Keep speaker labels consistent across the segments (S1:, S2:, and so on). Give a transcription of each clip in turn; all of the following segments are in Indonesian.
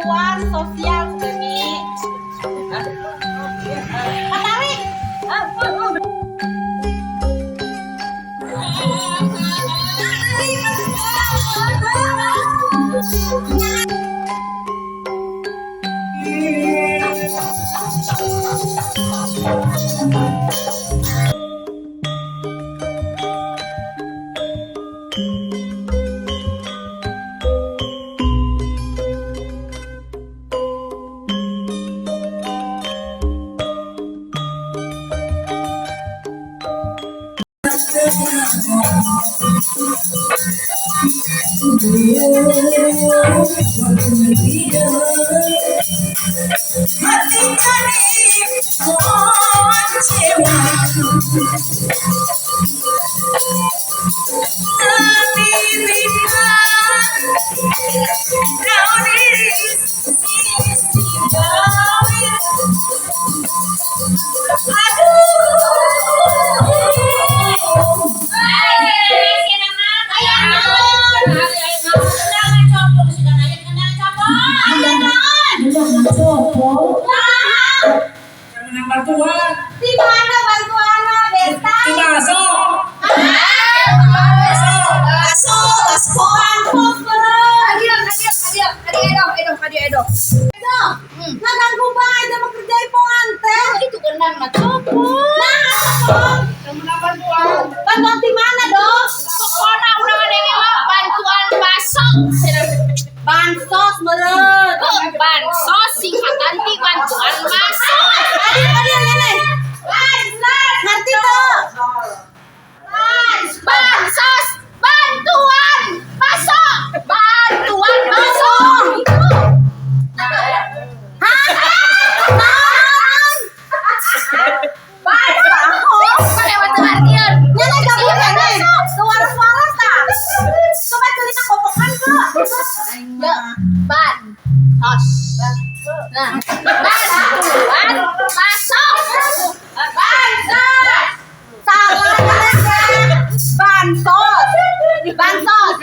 S1: bantuan sosial Sukemi. Katawi.
S2: Bantuan
S1: Di mana bantuannya, Besta?
S2: di baso
S1: Ngaganggu bae da makerjai pengantin. Itu kenang na copo.
S2: temen bantuan
S1: Bantuan di mana, Dok?
S3: Pokoknya udah ada yang bantuan baso.
S1: Bansos meureun.
S3: Bansos singkatan ti bantuan baso.
S1: Adio nenek. Ngerti tuh.
S3: Bansos bantuan baso. Bantuan baso. Pakai batu artian.
S1: Nenek gabung nenek. Suara-suara tak? Coba cerita kopokan ke.
S3: Bansos. Nah, bantuan baso. Bansos.
S1: Salah nenek. Bansos. Bansos.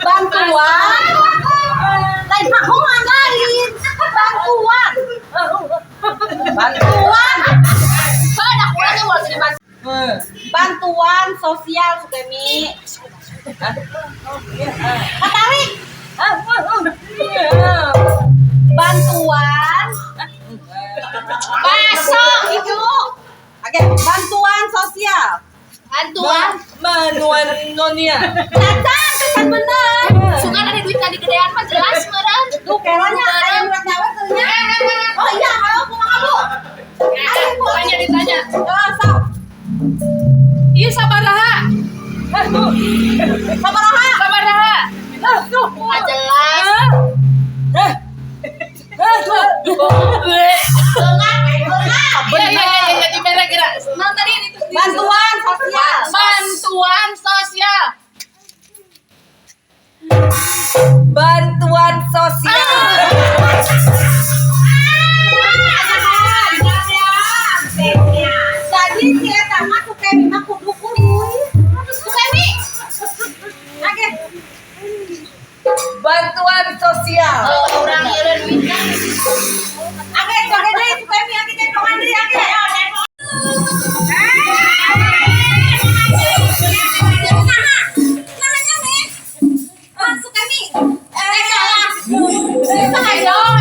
S1: Bantuan. Lain pahoan lain. Bantuan. Bantuan.
S3: Ada kurangnya mau dibantu.
S1: Bantuan sosial Sukemi. Katawi. Bantuan
S3: Baso.
S1: itu. Oke, bantuan sosial.
S3: Bantuan.
S2: manuan nonia
S1: Cacat, kan bener.
S3: Suka ada duit tadi gedean mah jelas meureun.
S1: Tuh keranya ayam urat nyawa tehnya. Oh iya, halo kumaha lu?
S3: Tanya ditanya.
S1: Sok.
S3: Ieu sabaraha?
S1: Sabaraha?
S3: Sabaraha?
S1: Tuh.
S3: Nggak jelas. Ya, di merah gerak. Nah, tadi itu.
S1: Bantuan sosial.
S3: Bantuan sosial.
S1: Bantuan sosial. Jadi si eta mah Sukemi mah kudu kuy.
S3: Sukemi.
S1: Oke. Bantuan sosial.
S3: Oh, orang ieu duit kan.
S1: Oke, joget deui Sukemi ake cendokan deui ake. Sukemi.
S3: Salah dong,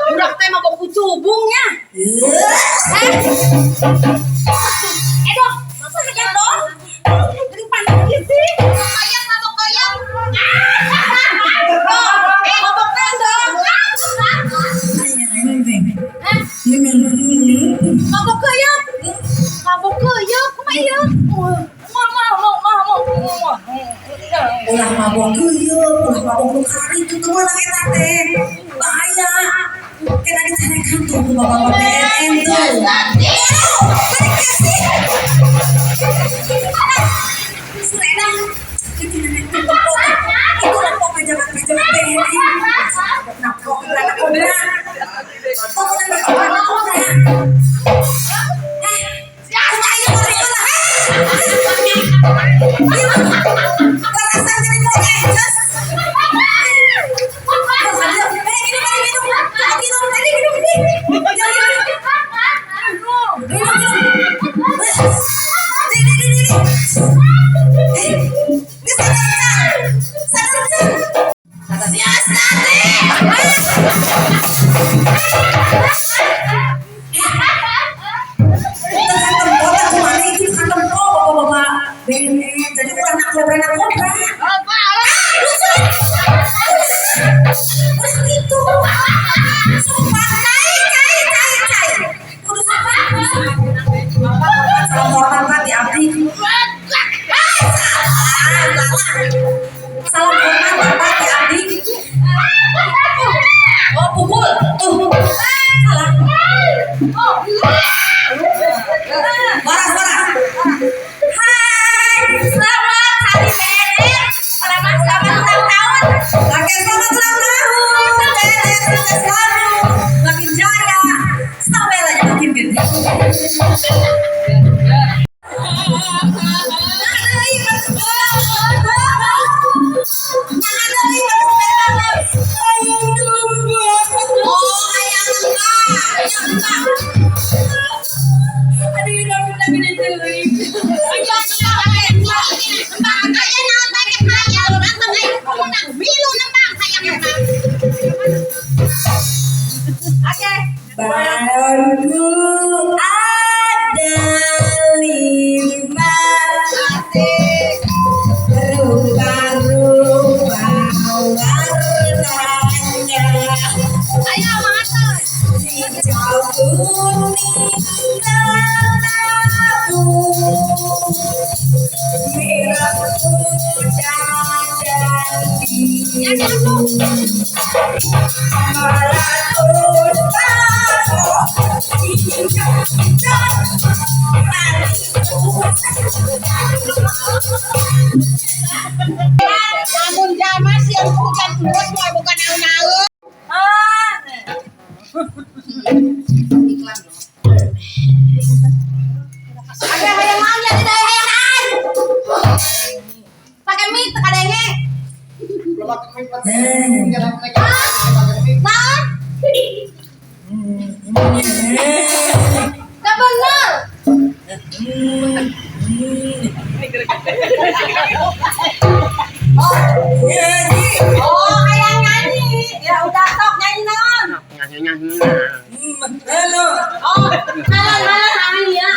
S1: Budak teh mah boku cubungnya. Edo, masa ngejar dong? Gering panik sih. Koyang, mabok koyang. Mabok teh dong. Mabok koyang. Mabok koyang, kumaha ieu?
S4: ulah mabok kuyeup, ulah mabok nu kari itu tuh lah eta teh. Bahaya. Kena dicarekan tuh ku bapak BNN tuh. Sureda. Itu nenek tuh itu lah pejabat BNN. Nah, kok anak kobra. Kok Jadi ulah nak kobra. Udah gitu. Sumpah, cai. Kudu sabar. Salam hormat di abdi. Salam hormat di abdi. Oh, pukul. Salah. Marah. Hai, selamat hari BNN. Selamat ulang tahun. Oke, selamat ulang tahun. BNN sukses selalu, makin jaya, sampai lagi makin gede. Baru ada 5 berubah-ubah warnanya.
S3: Ayo mantul.
S4: Hijau kuning kelabu, merah muda dan biru, melaut baru hijau dan
S3: Namun jamas yang bukan buat bukan naun-naun.
S1: Ada hayang mau ya tidak hayangan. Pakai mie kadangnya. Nah. Gak bener. Oh, hayang nyanyi. Ya udah sok nyanyi non.
S2: Halo.
S1: Oh, halan nyanyi ya.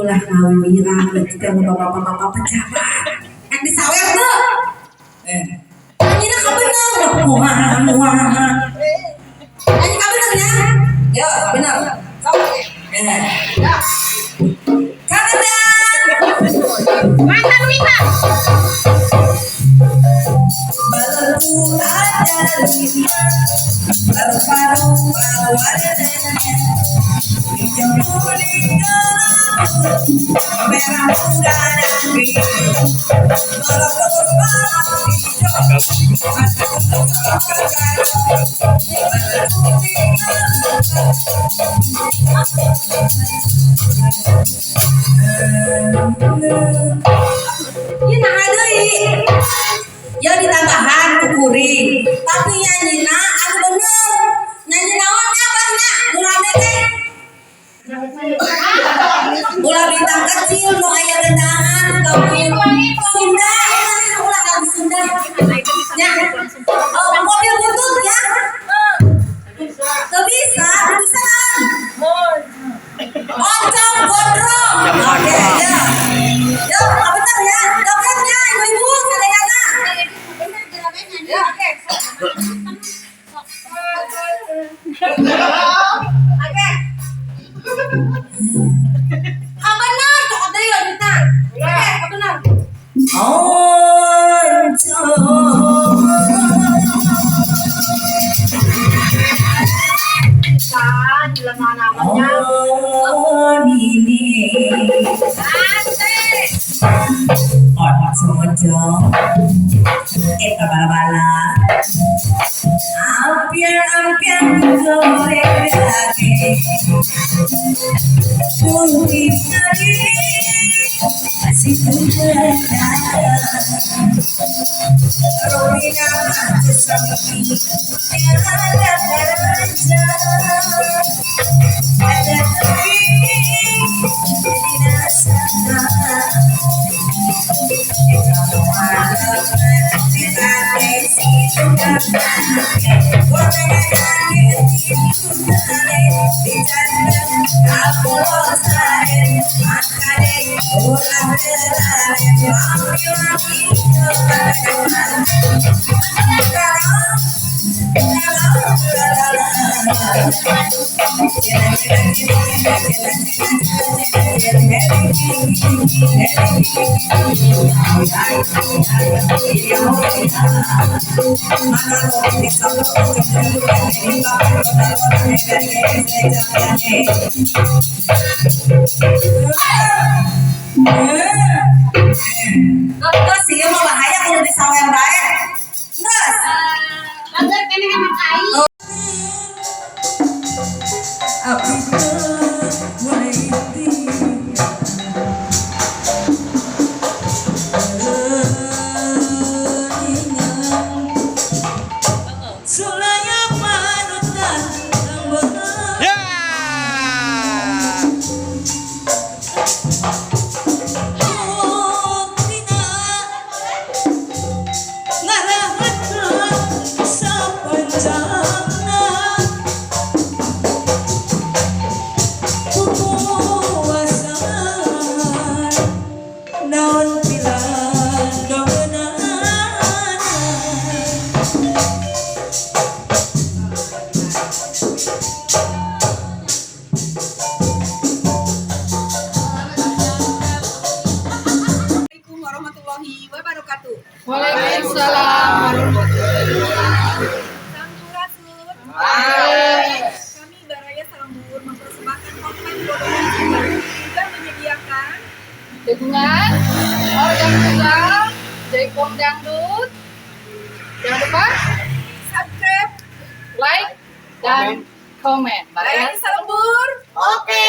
S4: ulah ngawira kita mau bapak-bapak pejabat yang disawer tuh ini nak bener ini kan bener ya bener
S3: Mantan Wita.
S4: Balonku ada 5 berubah-ubah warnanya, hijau kuning kelabu, merah muda dan biru, melaut baru hijau, ini nah deui. Ya ditambahan kukuring, tapi nyanyina anu bener. Nyanyi naonnya bahna? Urang teh. Ulah bintang kecil nu aya gendahan tapi Sunda, ulah lagu Sunda. Ya. Oh, mobil butut ya. Teu bisa, pisan. Oncom gondrong. Oke, ya. Ya, bener ya. Dompetnya ibu-ibu sadayana. Ya, oke. Oke. Benar, kok ada ya bintang. Oke, benar. Oncom
S1: bilang namanya.
S4: Oh, Nini.
S1: Asik.
S4: Orang semojo. Bala-bala. Ampian goreng lagi. Putih tadi masih muda. Romina sesapi yang ada saja. Ada tapi tidak sana. Terus sih mau bahaya kalau disawer baik. Terus.
S3: Agar kene enak ai.
S4: Api mulai Sulaya panutan
S1: Assalamualaikum warahmatullahi wabarakatuh.
S2: Waalaikumsalam warahmatullahi wabarakatuh.
S1: Sampurasun.
S2: Baik.
S1: Kami Baraya Salambur mempersembahkan konten bodoh juga menyediakan
S2: Dukungan organ tunggal Jaipong Dangdut. Jangan lupa
S1: subscribe
S2: like dan komen.
S1: Baraya Salambur.
S2: Oke.